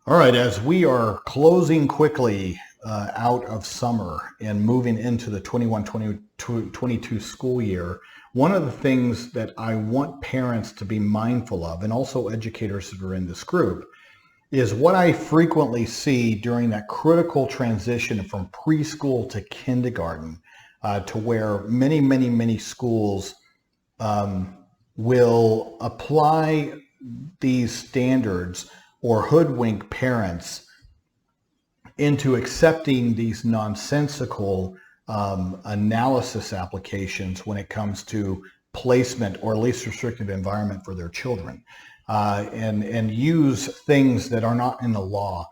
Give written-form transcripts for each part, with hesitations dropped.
All right, as we are closing quickly out of summer and moving into the 21-22 school year, one of the things that I want parents to be mindful of, and also educators that are in this group, is what I frequently see during that critical transition from preschool to kindergarten, to where many schools will apply these standards or hoodwink parents into accepting these nonsensical analysis applications when it comes to placement or least restrictive environment for their children, and use things that are not in the law.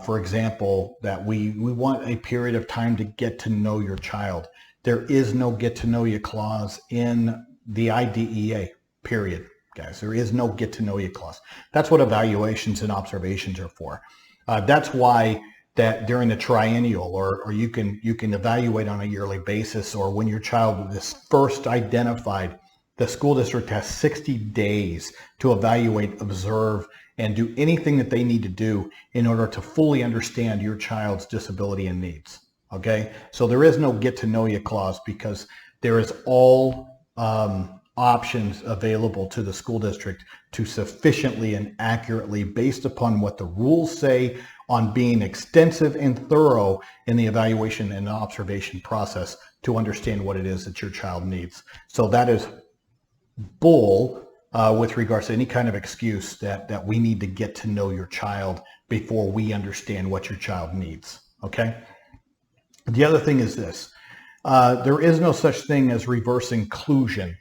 For example, that we want a period of time to get to know your child. There is no get to know you clause in the IDEA, period. Guys, there is no get to know you clause. That's what evaluations and observations are for. That's why that during the triennial, or you can evaluate on a yearly basis, or when your child is first identified, the school district has 60 days to evaluate, observe, and do anything that they need to do in order to fully understand your child's disability and needs. Okay, so there is no get to know you clause, because there is all options available to the school district to sufficiently and accurately, based upon what the rules say, on being extensive and thorough in the evaluation and observation process, to understand what it is that your child needs. So that is bull with regards to any kind of excuse that we need to get to know your child before we understand what your child needs. Okay. The other thing is this: there is no such thing as reverse inclusion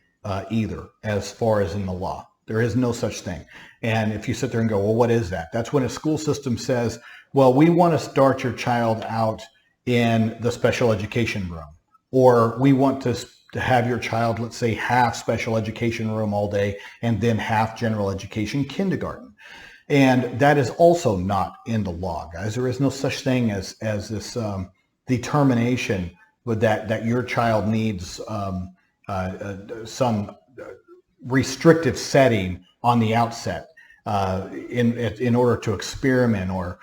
either, as far as in the law. There is no such thing. And if you sit there and go, well, what is that? That's when a school system says, well, we want to start your child out in the special education room, or we want to have your child, let's say, half special education room all day and then half general education kindergarten. And that is also not in the law, guys. There is no such thing as this determination with that your child needs some restrictive setting on the outset in order to experiment or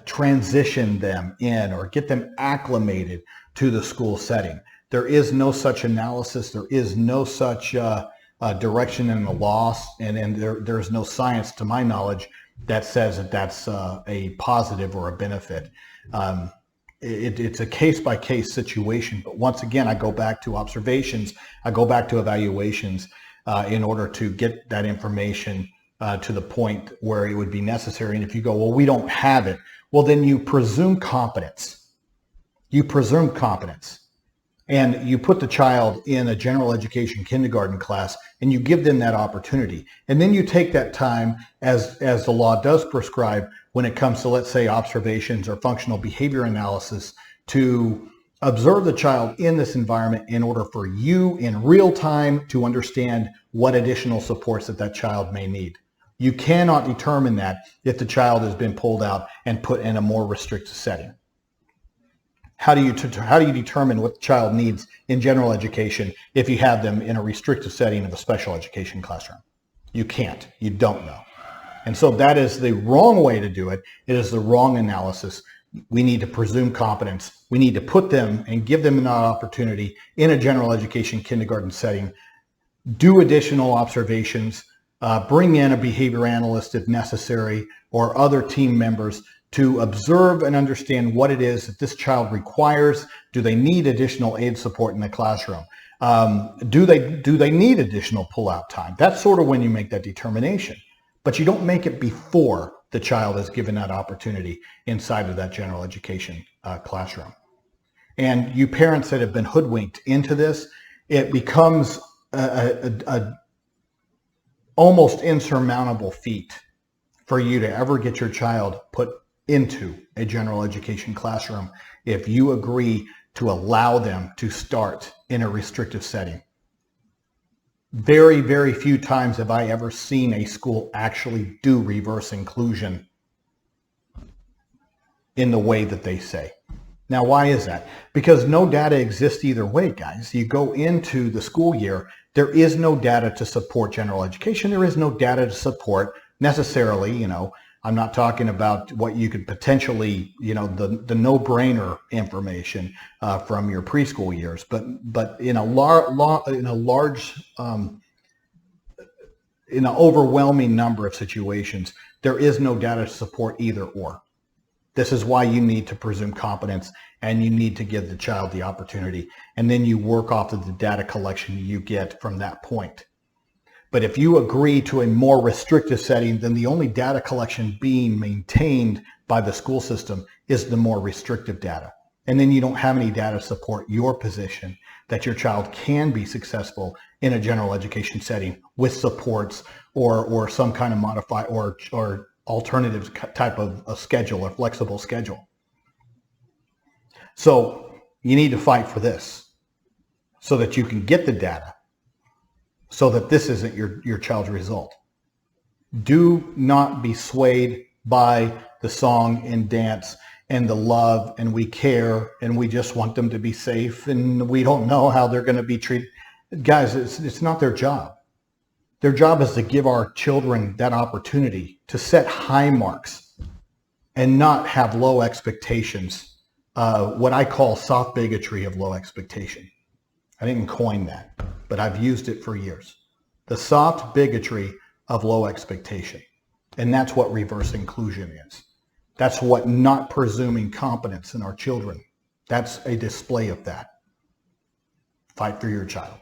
transition them in, or get them acclimated to the school setting. There is no such analysis. There is no such direction in the law, and there's no science, to my knowledge, that says that that's a positive or a benefit. It's a case-by-case situation. But once again, I go back to observations, I go back to evaluations in order to get that information to the point where it would be necessary. And if you go, well, we don't have it, well, then you presume competence. You presume competence. And you put the child in a general education kindergarten class, and you give them that opportunity. And then you take that time, as the law does prescribe, when it comes to, let's say, observations or functional behavior analysis, to observe the child in this environment in order for you in real time to understand what additional supports that child may need. You cannot determine that if the child has been pulled out and put in a more restricted setting. How do you determine what the child needs in general education if you have them in a restricted setting of a special education classroom? You can't. You don't know. And so that is the wrong way to do it. It is the wrong analysis. We need to presume competence. We need to put them and give them an opportunity in a general education kindergarten setting, do additional observations, bring in a behavior analyst if necessary, or other team members to observe and understand what it is that this child requires. Do they need additional aid support in the classroom? Do they need additional pull-out time? That's sort of when you make that determination. But you don't make it before the child is given that opportunity inside of that general education classroom. And you parents that have been hoodwinked into this, it becomes a almost insurmountable feat for you to ever get your child put into a general education classroom if you agree to allow them to start in a restrictive setting. Very, very few times have I ever seen a school actually do reverse inclusion in the way that they say. Now, why is that? Because no data exists either way, guys. You go into the school year, there is no data to support general education. There is no data to support necessarily, I'm not talking about what you could potentially, the no-brainer information from your preschool years, but in in an overwhelming number of situations, there is no data to support either or. This is why you need to presume competence, and you need to give the child the opportunity, and then you work off of the data collection you get from that point. But if you agree to a more restrictive setting, then the only data collection being maintained by the school system is the more restrictive data. And then you don't have any data to support your position that your child can be successful in a general education setting with supports or some kind of modify or alternative type of a schedule or flexible schedule. So you need to fight for this so that you can get the data, so that this isn't your child's result. Do not be swayed by the song and dance and the love and we care and we just want them to be safe and we don't know how they're going to be treated. Guys, it's not their job. Their job is to give our children that opportunity to set high marks and not have low expectations, what I call soft bigotry of low expectation. I didn't coin that, but I've used it for years. The soft bigotry of low expectation. And that's what reverse inclusion is. That's what not presuming competence in our children. That's a display of that. Fight for your child.